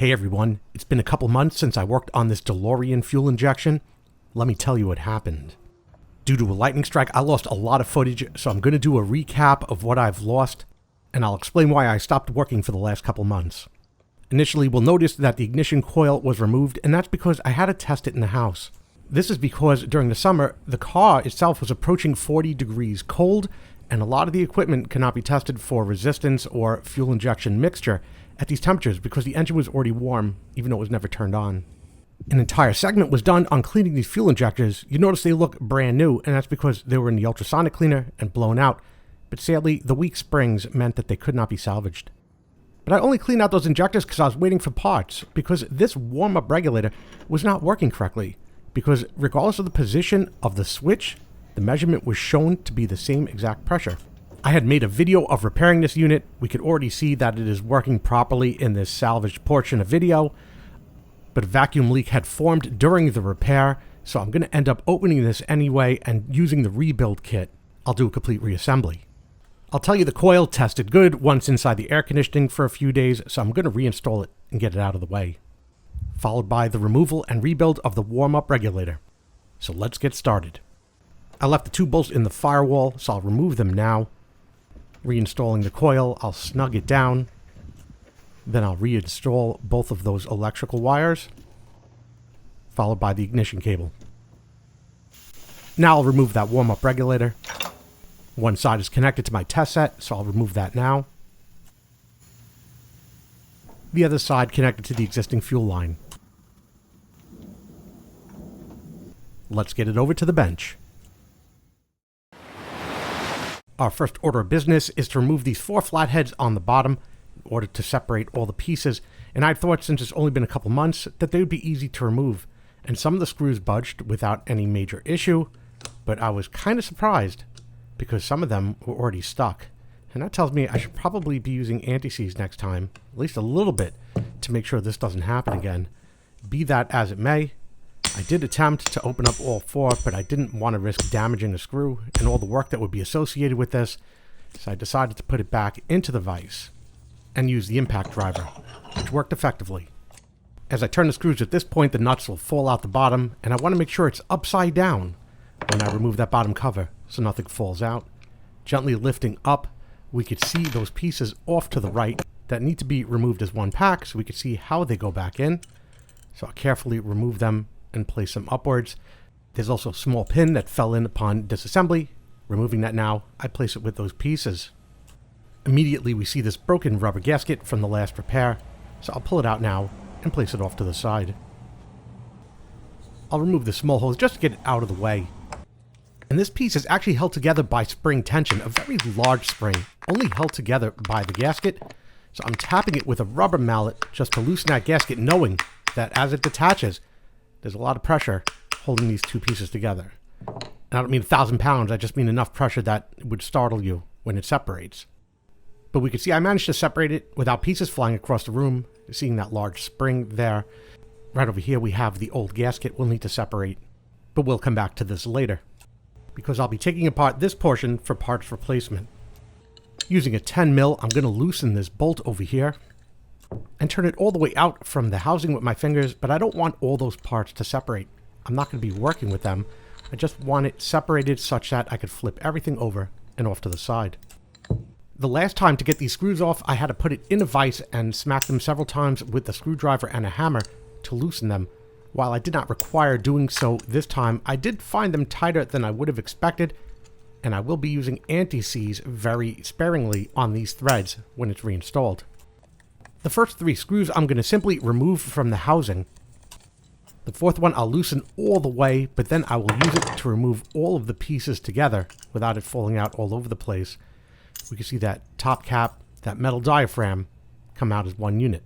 Hey everyone, it's been a couple months since I worked on this Delorean fuel injection. Let me tell you what happened. Due to a lightning strike, I lost a lot of footage, so I'm going to do a recap of what I've lost, and I'll explain why I stopped working for the last couple months. Initially, we'll notice that the ignition coil was removed, and that's because I had to test it in the house. This is because during the summer, the car itself was approaching 40 degrees cold, and a lot of the equipment cannot be tested for resistance or fuel injection mixture at these temperatures because the engine was already warm, even though it was never turned on. An entire segment was done on cleaning these fuel injectors. You notice they look brand new, and that's because they were in the ultrasonic cleaner and blown out, but sadly, the weak springs meant that they could not be salvaged. But I only cleaned out those injectors because I was waiting for parts, because this warm-up regulator was not working correctly, because regardless of the position of the switch, the measurement was shown to be the same exact pressure. I had made a video of repairing this unit. We could already see that it is working properly in this salvaged portion of video, but a vacuum leak had formed during the repair, so I'm going to end up opening this anyway and using the rebuild kit. I'll do a complete reassembly. I'll tell you the coil tested good once inside the air conditioning for a few days, so I'm going to reinstall it and get it out of the way. Followed by the removal and rebuild of the warm-up regulator. So let's get started. I left the two bolts in the firewall, so I'll remove them now. Reinstalling the coil, I'll snug it down. Then I'll reinstall both of those electrical wires, followed by the ignition cable. Now I'll remove that warm-up regulator. One side is connected to my test set, so I'll remove that now. The other side connected to the existing fuel line. Let's get it over to the bench. Our first order of business is to remove these 4 flatheads on the bottom in order to separate all the pieces, and I thought since it's only been a couple months that they would be easy to remove, and some of the screws budged without any major issue, but I was kind of surprised because some of them were already stuck, and that tells me I should probably be using anti-seize next time, at least a little bit, to make sure this doesn't happen again. Be that as it may, I did attempt to open up all 4, but I didn't want to risk damaging a screw and all the work that would be associated with this, so I decided to put it back into the vise and use the impact driver, which worked effectively. As I turn the screws at this point, the nuts will fall out the bottom, and I want to make sure it's upside down when I remove that bottom cover so nothing falls out. Gently lifting up, we could see those pieces off to the right that need to be removed as one pack so we could see how they go back in. So I'll carefully remove them and place them upwards. There's also a small pin that fell in upon disassembly. Removing that now, I place it with those pieces. Immediately we see this broken rubber gasket from the last repair, so I'll pull it out now and place it off to the side. I'll remove the small holes just to get it out of the way. And this piece is actually held together by spring tension, a very large spring, only held together by the gasket. So I'm tapping it with a rubber mallet just to loosen that gasket, knowing that as it detaches, there's a lot of pressure holding these two pieces together. And I don't mean 1,000 pounds, I just mean enough pressure that it would startle you when it separates. But we can see I managed to separate it without pieces flying across the room, seeing that large spring there. Right over here we have the old gasket we'll need to separate, but we'll come back to this later, because I'll be taking apart this portion for parts replacement. Using a 10 mil, I'm going to loosen this bolt over here and turn it all the way out from the housing with my fingers, but I don't want all those parts to separate. I'm not going to be working with them. I just want it separated such that I could flip everything over and off to the side. The last time to get these screws off, I had to put it in a vise and smack them several times with a screwdriver and a hammer to loosen them. While I did not require doing so this time, I did find them tighter than I would have expected, and I will be using anti-seize very sparingly on these threads when it's reinstalled. The first 3 screws I'm going to simply remove from the housing. The 4th one I'll loosen all the way, but then I will use it to remove all of the pieces together without it falling out all over the place. We can see that top cap, that metal diaphragm, come out as one unit.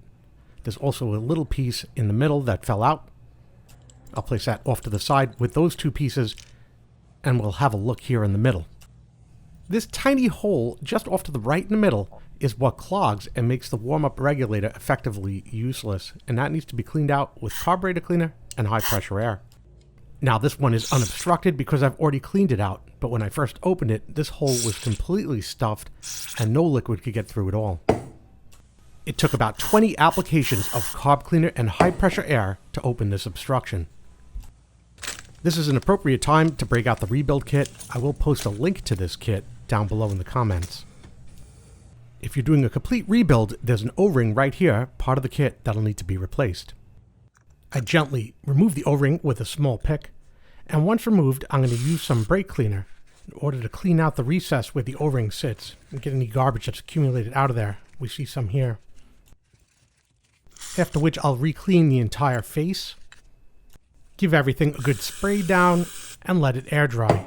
There's also a little piece in the middle that fell out. I'll place that off to the side with those 2 pieces, and we'll have a look here in the middle. This tiny hole just off to the right in the middle is what clogs and makes the warm-up regulator effectively useless, and that needs to be cleaned out with carburetor cleaner and high pressure air. Now this one is unobstructed because I've already cleaned it out, but when I first opened it, this hole was completely stuffed and no liquid could get through at all. It took about 20 applications of carb cleaner and high pressure air to open this obstruction. This is an appropriate time to break out the rebuild kit. I will post a link to this kit down below in the comments. If you're doing a complete rebuild, there's an O-ring right here, part of the kit, that'll need to be replaced. I gently remove the O-ring with a small pick, and once removed, I'm going to use some brake cleaner in order to clean out the recess where the O-ring sits and get any garbage that's accumulated out of there. We see some here. After which I'll re-clean the entire face, give everything a good spray down, and let it air dry.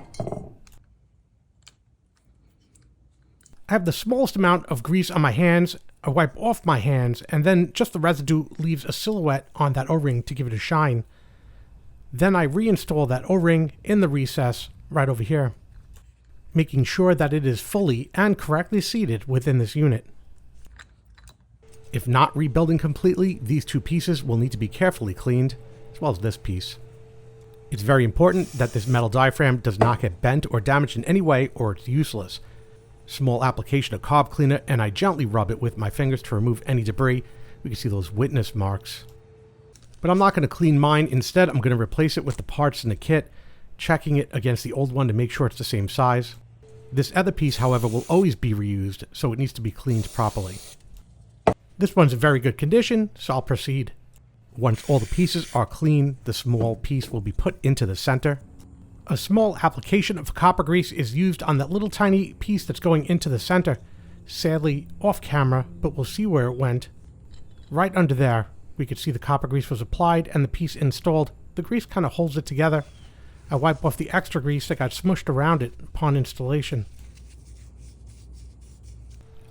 I have the smallest amount of grease on my hands. I wipe off my hands, and then just the residue leaves a silhouette on that O-ring to give it a shine. Then I reinstall that O-ring in the recess right over here, making sure that it is fully and correctly seated within this unit. If not rebuilding completely, these two pieces will need to be carefully cleaned, as well as this piece. It's very important that this metal diaphragm does not get bent or damaged in any way, or it's useless. Small application of carb cleaner, and I gently rub it with my fingers to remove any debris. We can see those witness marks. But I'm not going to clean mine. Instead, I'm going to replace it with the parts in the kit, checking it against the old one to make sure it's the same size. This other piece, however, will always be reused, so it needs to be cleaned properly. This one's in very good condition, so I'll proceed. Once all the pieces are clean, the small piece will be put into the center. A small application of copper grease is used on that little tiny piece that's going into the center. Sadly, off camera, but we'll see where it went. Right under there, we could see the copper grease was applied and the piece installed. The grease kind of holds it together. I wipe off the extra grease that got smushed around it upon installation.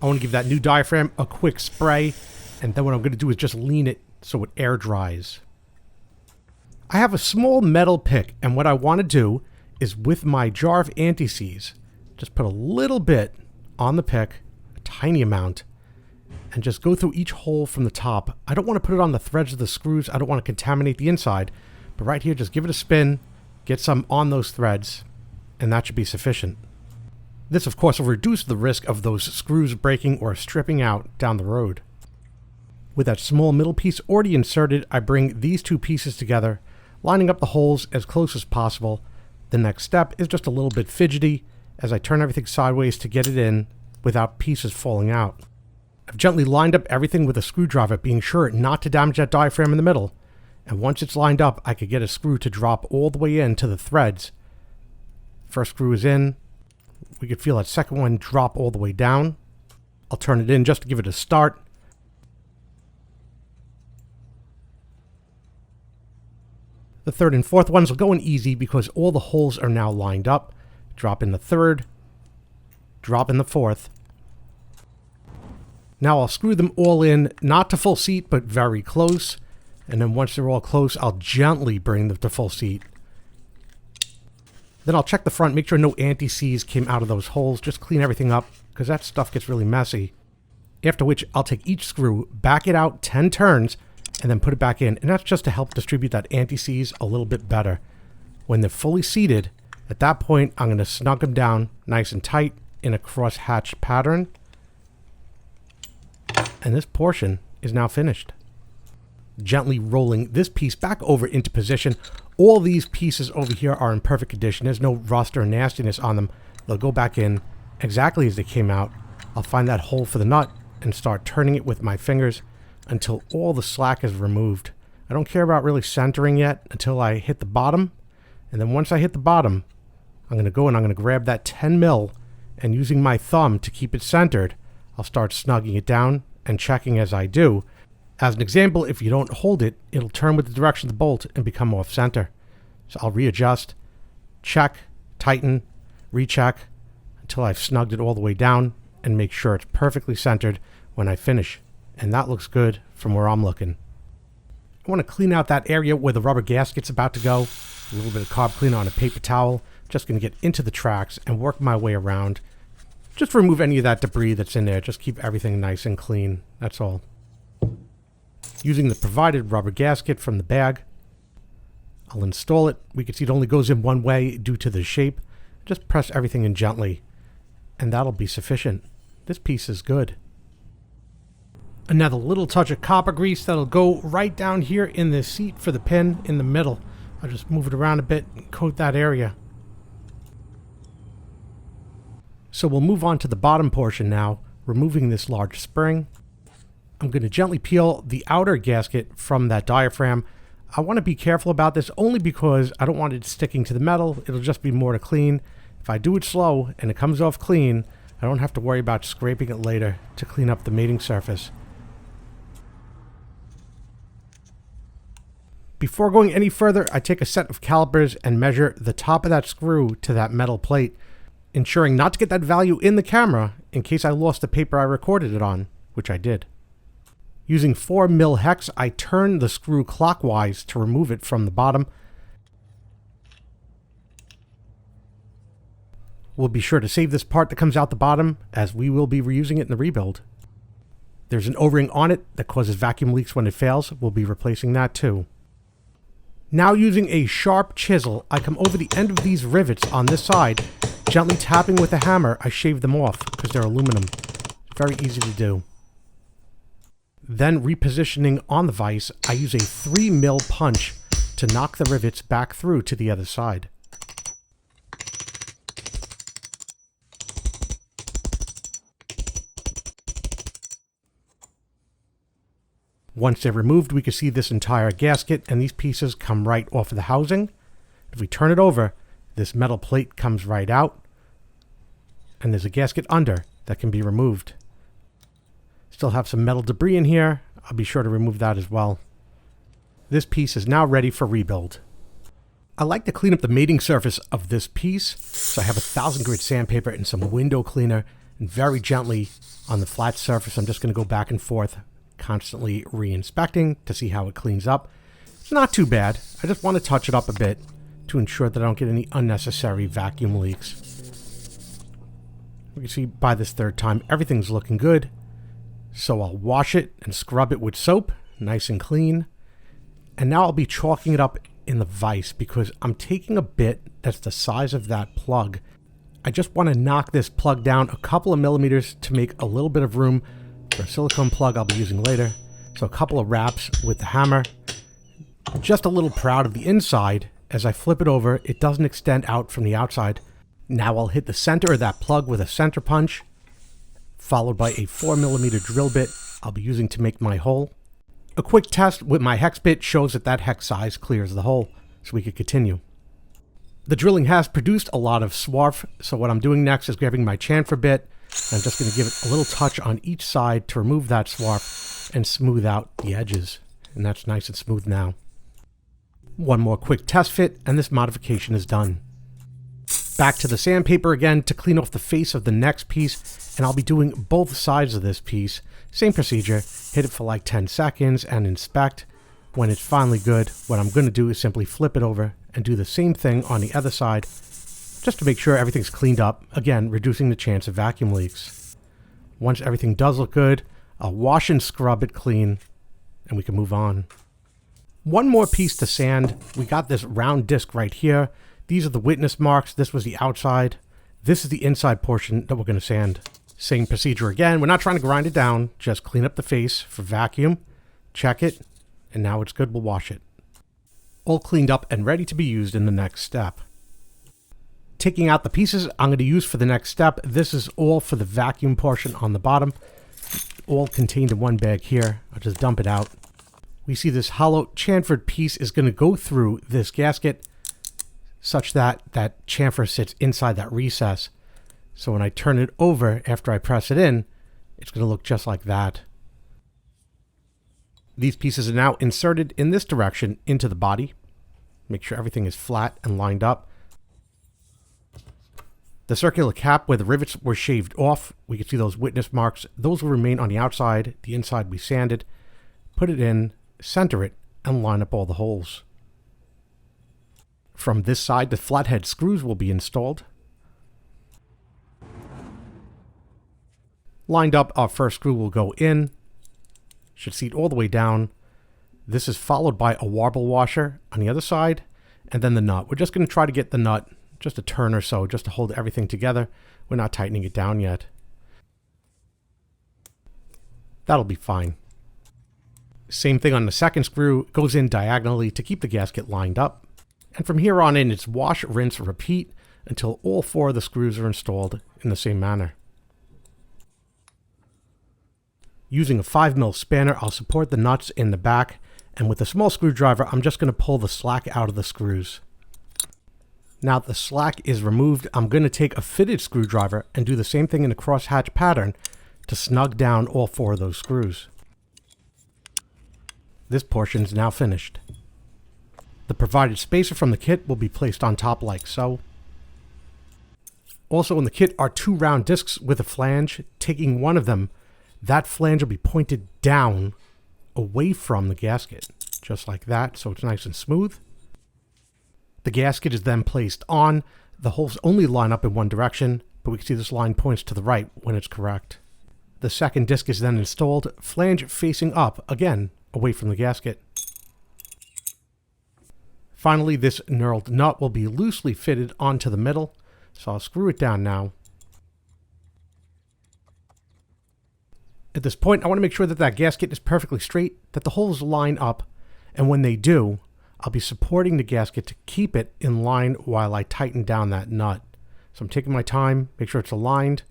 I want to give that new diaphragm a quick spray, and then what I'm going to do is just lean it so it air dries. I have a small metal pick, and what I want to do is with my jar of anti-seize, just put a little bit on the pick, a tiny amount, and just go through each hole from the top. I don't want to put it on the threads of the screws. I don't want to contaminate the inside, but right here, just give it a spin, get some on those threads, and that should be sufficient. This, of course, will reduce the risk of those screws breaking or stripping out down the road. With that small middle piece already inserted, I bring these two pieces together, lining up the holes as close as possible. The next step is just a little bit fidgety as I turn everything sideways to get it in without pieces falling out. I've gently lined up everything with a screwdriver, being sure not to damage that diaphragm in the middle. And once it's lined up, I could get a screw to drop all the way in to the threads. First screw is in. We could feel that second one drop all the way down. I'll turn it in just to give it a start. The third and fourth ones will go in easy because all the holes are now lined up. Drop in the third, drop in the fourth. Now I'll screw them all in, not to full seat, but very close. And then once they're all close, I'll gently bring them to full seat. Then I'll check the front, make sure no anti-seize came out of those holes. Just clean everything up, because that stuff gets really messy. After which, I'll take each screw, back it out 10 turns, and then put it back in. And that's just to help distribute that anti-seize a little bit better. When they're fully seated, at that point, I'm going to snug them down nice and tight in a cross-hatch pattern. And this portion is now finished. Gently rolling this piece back over into position. All these pieces over here are in perfect condition. There's no rust or nastiness on them. They'll go back in exactly as they came out. I'll find that hole for the nut and start turning it with my fingers until all the slack is removed. I don't care about really centering yet until I hit the bottom. And then once I hit the bottom, I'm going to go and I'm going to grab that 10 mil and using my thumb to keep it centered, I'll start snugging it down and checking as I do. As an example, if you don't hold it, it'll turn with the direction of the bolt and become off center. So I'll readjust, check, tighten, recheck until I've snugged it all the way down and make sure it's perfectly centered when I finish. And that looks good from where I'm looking. I want to clean out that area where the rubber gasket's about to go. A little bit of carb cleaner on a paper towel. Just going to get into the tracks and work my way around. Just remove any of that debris that's in there. Just keep everything nice and clean. That's all. Using the provided rubber gasket from the bag, I'll install it. We can see it only goes in one way due to the shape. Just press everything in gently, and that'll be sufficient. This piece is good. Another little touch of copper grease that'll go right down here in the seat for the pin in the middle. I'll just move it around a bit and coat that area. So we'll move on to the bottom portion now, removing this large spring. I'm going to gently peel the outer gasket from that diaphragm. I want to be careful about this only because I don't want it sticking to the metal. It'll just be more to clean. If I do it slow and it comes off clean, I don't have to worry about scraping it later to clean up the mating surface. Before going any further, I take a set of calipers and measure the top of that screw to that metal plate, ensuring not to get that value in the camera in case I lost the paper I recorded it on, which I did. Using 4 mil hex, I turn the screw clockwise to remove it from the bottom. We'll be sure to save this part that comes out the bottom, as we will be reusing it in the rebuild. There's an O-ring on it that causes vacuum leaks when it fails. We'll be replacing that too. Now using a sharp chisel, I come over the end of these rivets on this side. Gently tapping with a hammer, I shave them off because they're aluminum. Very easy to do. Then repositioning on the vise, I use a 3 mil punch to knock the rivets back through to the other side. Once they're removed, we can see this entire gasket, and these pieces come right off of the housing. If we turn it over, this metal plate comes right out, and there's a gasket under that can be removed. Still have some metal debris in here. I'll be sure to remove that as well. This piece is now ready for rebuild. I like to clean up the mating surface of this piece, so I have 1000 grit sandpaper and some window cleaner, and very gently on the flat surface, I'm just going to go back and forth, constantly re-inspecting to see how it cleans up. It's not too bad. I just want to touch it up a bit to ensure that I don't get any unnecessary vacuum leaks. You can see by this third time, everything's looking good. So I'll wash it and scrub it with soap, nice and clean. And now I'll be chalking it up in the vise because I'm taking a bit that's the size of that plug. I just want to knock this plug down a couple of millimeters to make a little bit of room for a silicone plug I'll be using later. So a couple of wraps with the hammer. Just a little proud of the inside. As I flip it over, it doesn't extend out from the outside. Now I'll hit the center of that plug with a center punch, followed by a 4mm drill bit I'll be using to make my hole. A quick test with my hex bit shows that that hex size clears the hole, so we can continue. The drilling has produced a lot of swarf, so what I'm doing next is grabbing my chamfer bit. I'm just going to give it a little touch on each side to remove that swarf and smooth out the edges. And that's nice and smooth now. One more quick test fit and this modification is done. Back to the sandpaper again to clean off the face of the next piece, and I'll be doing both sides of this piece. Same procedure, hit it for like 10 seconds and inspect. When it's finally good, what I'm going to do is simply flip it over and do the same thing on the other side, just to make sure everything's cleaned up, again, reducing the chance of vacuum leaks. Once everything does look good, I'll wash and scrub it clean, and we can move on. One more piece to sand. We got this round disc right here. These are the witness marks. This was the outside. This is the inside portion that we're going to sand. Same procedure again. We're not trying to grind it down, just clean up the face for vacuum, check it, and now it's good. We'll wash it. All cleaned up and ready to be used in the next step. Taking out the pieces I'm going to use for the next step. This is all for the vacuum portion on the bottom. All contained in one bag here. I'll just dump it out. We see this hollow chamfered piece is going to go through this gasket such that that chamfer sits inside that recess. So when I turn it over after I press it in, it's going to look just like that. These pieces are now inserted in this direction into the body. Make sure everything is flat and lined up. The circular cap where the rivets were shaved off, we can see those witness marks. Those will remain on the outside. The inside we sanded. Put it in, center it, and line up all the holes. From this side, the flathead screws will be installed. Lined up, our first screw will go in. Should seat all the way down. This is followed by a warble washer on the other side, and then the nut. We're just going to try to get the nut just a turn or so, just to hold everything together. We're not tightening it down yet. That'll be fine. Same thing on the second screw, goes in diagonally to keep the gasket lined up. And from here on in, it's wash, rinse, repeat until all 4 of the screws are installed in the same manner. Using a 5mm spanner, I'll support the nuts in the back, and with a small screwdriver, I'm just going to pull the slack out of the screws. Now that the slack is removed, I'm going to take a fitted screwdriver and do the same thing in a crosshatch pattern to snug down all 4 of those screws. This portion is now finished. The provided spacer from the kit will be placed on top like so. Also in the kit are 2 round discs with a flange. Taking one of them, that flange will be pointed down away from the gasket, just like that, so it's nice and smooth. The gasket is then placed on. The holes only line up in one direction, but we can see this line points to the right when it's correct. The second disc is then installed, flange facing up, again, away from the gasket. Finally, this knurled nut will be loosely fitted onto the middle, so I'll screw it down now. At this point, I want to make sure that that gasket is perfectly straight, that the holes line up, and when they do, I'll be supporting the gasket to keep it in line while I tighten down that nut. So I'm taking my time, make sure it's aligned.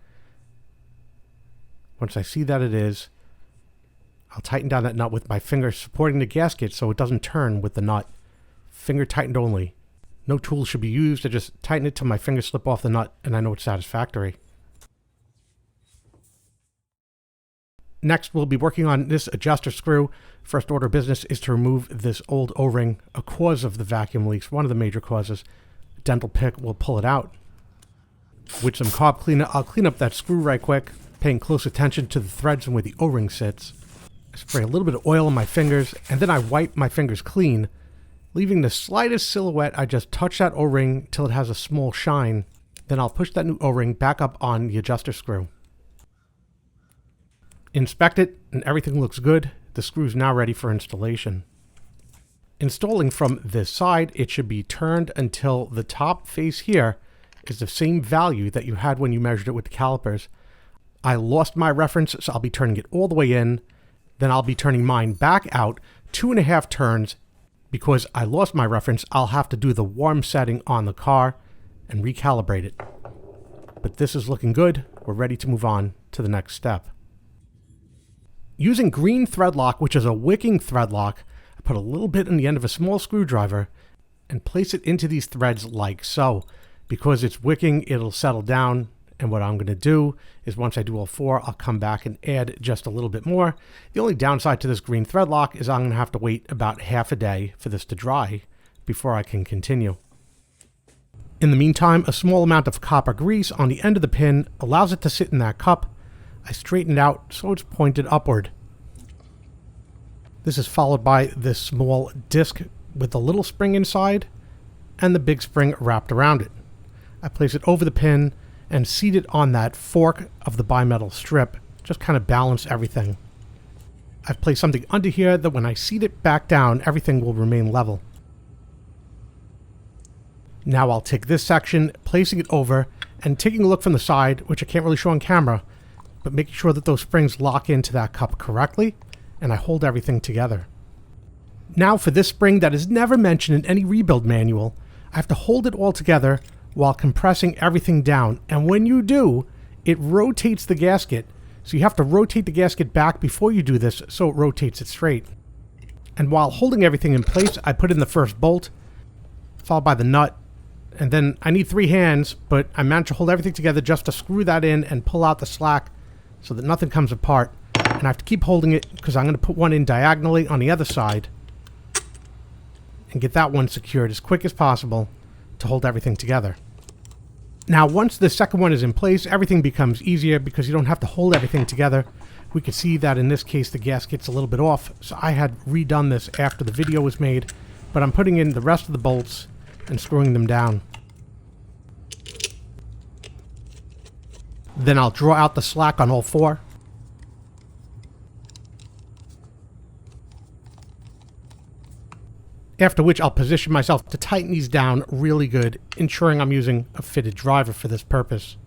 Once I see that it is, I'll tighten down that nut with my finger supporting the gasket so it doesn't turn with the nut. Finger tightened only. No tool should be used. I just tighten it till my fingers slip off the nut and I know it's satisfactory. Next, we'll be working on this adjuster screw. First order of business is to remove this old O-ring, a cause of the vacuum leaks, one of the major causes. A dental pick will pull it out. With some carb cleaner, I'll clean up that screw right quick, paying close attention to the threads and where the O-ring sits. I spray a little bit of oil on my fingers, and then I wipe my fingers clean. Leaving the slightest silhouette, I just touch that O-ring till it has a small shine. Then I'll push that new O-ring back up on the adjuster screw. Inspect it, and everything looks good. The screw is now ready for installation. Installing from this side, it should be turned until the top face here is the same value that you had when you measured it with the calipers. I lost my reference, so I'll be turning it all the way in. Then I'll be turning mine back out 2.5 turns. Because I lost my reference, I'll have to do the warm setting on the car and recalibrate it. But this is looking good. We're ready to move on to the next step. Using green thread lock, which is a wicking thread lock, I put a little bit in the end of a small screwdriver and place it into these threads like so. Because it's wicking, it'll settle down. And what I'm going to do is once I do all 4, I'll come back and add just a little bit more. The only downside to this green thread lock is I'm going to have to wait about half a day for this to dry before I can continue. In the meantime, a small amount of copper grease on the end of the pin allows it to sit in that cup. I straighten it out so it's pointed upward. This is followed by this small disc with a little spring inside and the big spring wrapped around it. I place it over the pin and seat it on that fork of the bimetal strip, just kind of balance everything. I've placed something under here that when I seat it back down, everything will remain level. Now I'll take this section, placing it over, and taking a look from the side, which I can't really show on camera, but making sure that those springs lock into that cup correctly, and I hold everything together. Now for this spring that is never mentioned in any rebuild manual, I have to hold it all together while compressing everything down, and when you do, it rotates the gasket, so you have to rotate the gasket back before you do this so it rotates it straight. And while holding everything in place, I put in the first bolt, followed by the nut, and then I need 3 hands, but I managed to hold everything together just to screw that in and pull out the slack so that nothing comes apart. And I have to keep holding it because I'm going to put one in diagonally on the other side and get that one secured as quick as possible to hold everything together. Now, once the second one is in place, everything becomes easier because you don't have to hold everything together. We can see that in this case, the gasket's a little bit off, so I had redone this after the video was made, but I'm putting in the rest of the bolts and screwing them down. Then I'll draw out the slack on all 4. After which I'll position myself to tighten these down really good, ensuring I'm using a fitted driver for this purpose.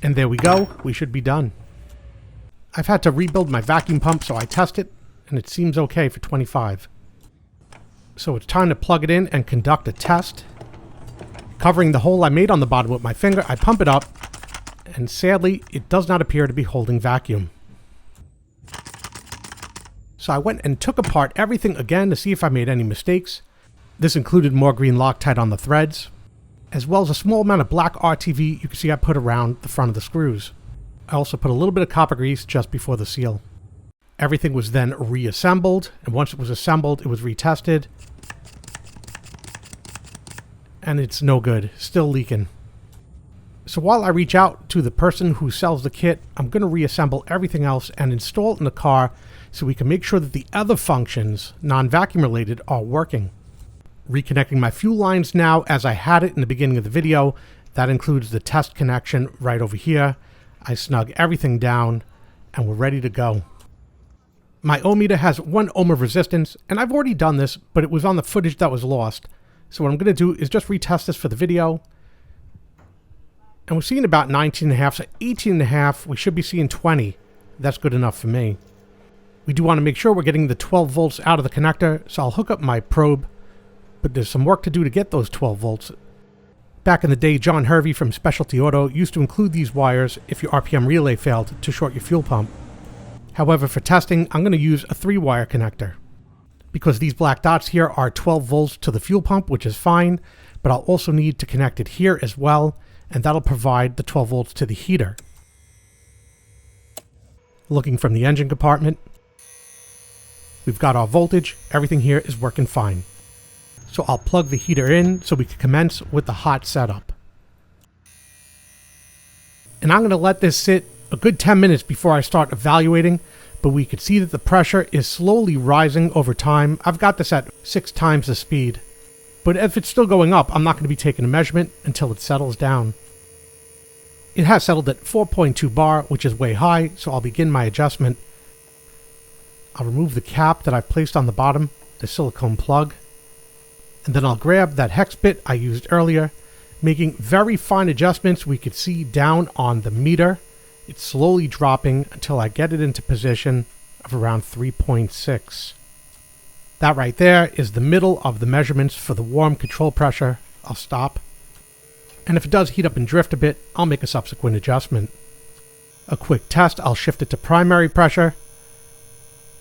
And there we go, we should be done. I've had to rebuild my vacuum pump, so I test it, and it seems okay for 25. So it's time to plug it in and conduct a test. Covering the hole I made on the bottom with my finger, I pump it up, and sadly, it does not appear to be holding vacuum. So I went and took apart everything again to see if I made any mistakes. This included more green Loctite on the threads, as well as a small amount of black RTV you can see I put around the front of the screws. I also put a little bit of copper grease just before the seal. Everything was then reassembled, and once it was assembled, it was retested. And it's no good, still leaking. So while I reach out to the person who sells the kit, I'm going to reassemble everything else and install it in the car so we can make sure that the other functions, non-vacuum related, are working. Reconnecting my fuel lines now as I had it in the beginning of the video. That includes the test connection right over here. I snug everything down and we're ready to go. My ohm meter has 1 ohm of resistance, and I've already done this, but it was on the footage that was lost. So what I'm going to do is just retest this for the video. And we're seeing about 19.5, so 18.5, we should be seeing 20. That's good enough for me. We do want to make sure we're getting the 12 volts out of the connector, so I'll hook up my probe. But there's some work to do to get those 12 volts. Back in the day, John Hervey from Specialty Auto used to include these wires if your RPM relay failed to short your fuel pump. However, for testing, I'm going to use a 3-wire connector. Because these black dots here are 12 volts to the fuel pump, which is fine, but I'll also need to connect it here as well, and that'll provide the 12 volts to the heater. Looking from the engine compartment, we've got our voltage, everything here is working fine. So I'll plug the heater in so we can commence with the hot setup. And I'm going to let this sit a good 10 minutes before I start evaluating, but we can see that the pressure is slowly rising over time. I've got this at 6 times the speed. But if it's still going up, I'm not going to be taking a measurement until it settles down. It has settled at 4.2 bar, which is way high, so I'll begin my adjustment. I'll remove the cap that I've placed on the bottom, the silicone plug. And then I'll grab that hex bit I used earlier, making very fine adjustments we could see down on the meter. It's slowly dropping until I get it into position of around 3.6. That right there is the middle of the measurements for the warm control pressure. I'll stop. And if it does heat up and drift a bit, I'll make a subsequent adjustment. A quick test, I'll shift it to primary pressure.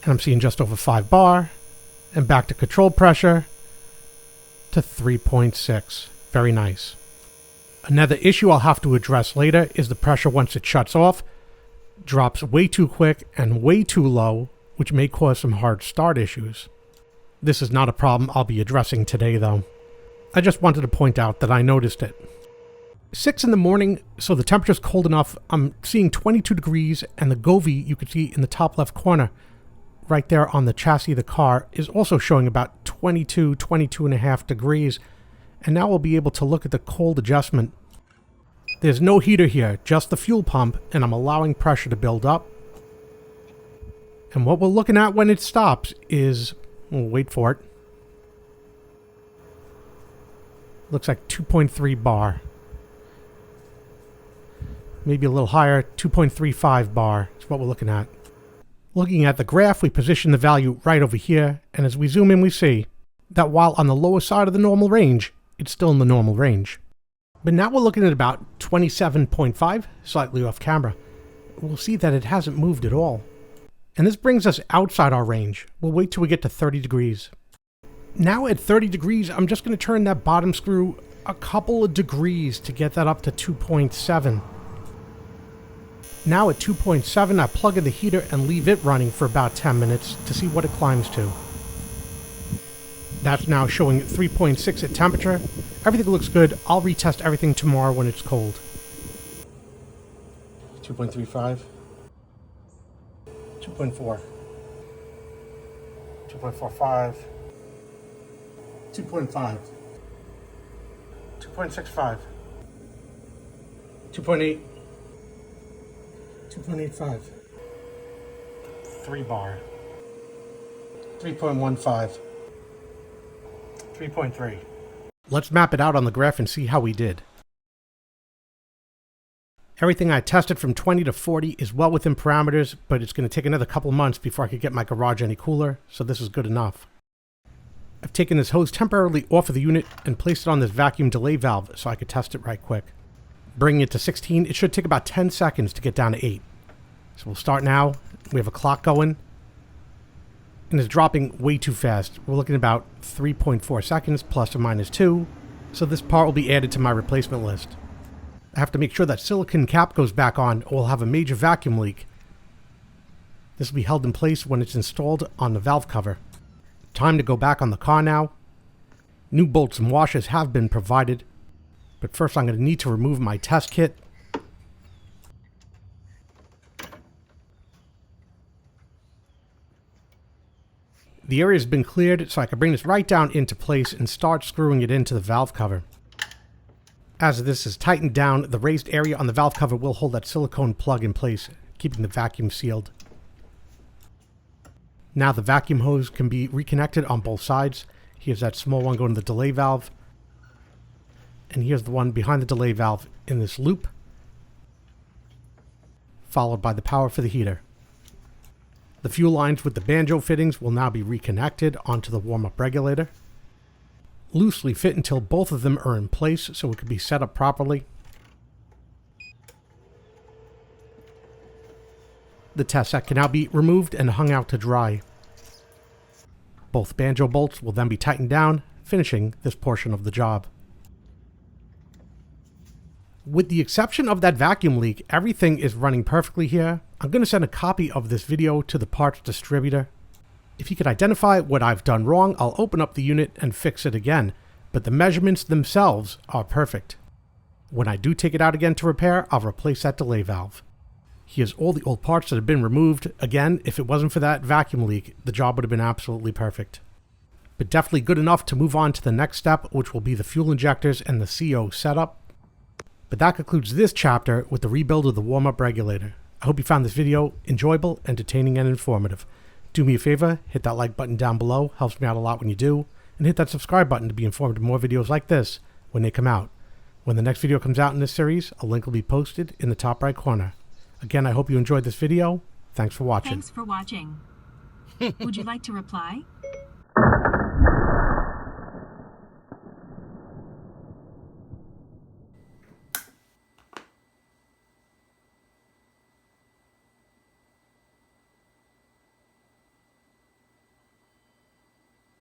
And I'm seeing just over 5 bar. And back to control pressure to 3.6. Very nice. Another issue I'll have to address later is the pressure once it shuts off. Drops way too quick and way too low, which may cause some hard start issues. This is not a problem I'll be addressing today though. I just wanted to point out that I noticed it. 6 in the morning, so the temperature's cold enough. I'm seeing 22 degrees, and the Govee you can see in the top left corner right there on the chassis of the car is also showing about 22.5 degrees. And now we'll be able to look at the cold adjustment. There's no heater here, just the fuel pump, and I'm allowing pressure to build up. And what we're looking at when it stops is, we'll wait for it. Looks like 2.3 bar. Maybe a little higher, 2.35 bar is what we're looking at. Looking at the graph, we position the value right over here, and as we zoom in, we see that while on the lower side of the normal range, it's still in the normal range. But now we're looking at about 27.5, slightly off camera. We'll see that it hasn't moved at all. And this brings us outside our range. We'll wait till we get to 30 degrees. Now at 30 degrees, I'm just going to turn that bottom screw a couple of degrees to get that up to 2.7. Now at 2.7, I plug in the heater and leave it running for about 10 minutes to see what it climbs to. That's now showing 3.6 at temperature. Everything looks good. I'll retest everything tomorrow when it's cold. 2.35. 2.4. 2.45. 2.5. 2.65. 2.8. 2.85. 3 bar. 3.15. 3.3. Let's map it out on the graph and see how we did. Everything I tested from 20 to 40 is well within parameters, but it's going to take another couple months before I could get my garage any cooler, so this is good enough. I've taken this hose temporarily off of the unit and placed it on this vacuum delay valve so I could test it right quick. Bringing it to 16, it should take about 10 seconds to get down to 8. So we'll start now. We have a clock going, and it's dropping way too fast. We're looking at about 3.4 seconds, plus or minus 2, so this part will be added to my replacement list. I have to make sure that silicon cap goes back on or we'll have a major vacuum leak. This will be held in place when it's installed on the valve cover. Time to go back on the car now. New bolts and washers have been provided, but first I'm going to need to remove my test kit. The area has been cleared so I can bring this right down into place and start screwing it into the valve cover. As this is tightened down, the raised area on the valve cover will hold that silicone plug in place, keeping the vacuum sealed. Now the vacuum hose can be reconnected on both sides. Here's that small one going to the delay valve. And here's the one behind the delay valve in this loop, followed by the power for the heater. The fuel lines with the banjo fittings will now be reconnected onto the warm-up regulator. Loosely fit until both of them are in place so it can be set up properly. The test set can now be removed and hung out to dry. Both banjo bolts will then be tightened down, finishing this portion of the job. With the exception of that vacuum leak, everything is running perfectly here. I'm going to send a copy of this video to the parts distributor. If you can identify what I've done wrong, I'll open up the unit and fix it again, but the measurements themselves are perfect. When I do take it out again to repair, I'll replace that delay valve. Here's all the old parts that have been removed. Again, if it wasn't for that vacuum leak, the job would have been absolutely perfect. But definitely good enough to move on to the next step, which will be the fuel injectors and the CO setup. But that concludes this chapter with the rebuild of the warm-up regulator. I hope you found this video enjoyable, entertaining, and informative. Do me a favor, hit that like button down below, helps me out a lot when you do, and hit that subscribe button to be informed of more videos like this when they come out. When the next video comes out in this series, a link will be posted in the top right corner. Again, I hope you enjoyed this video. Thanks for watching. Thanks for watching. Would you like to reply?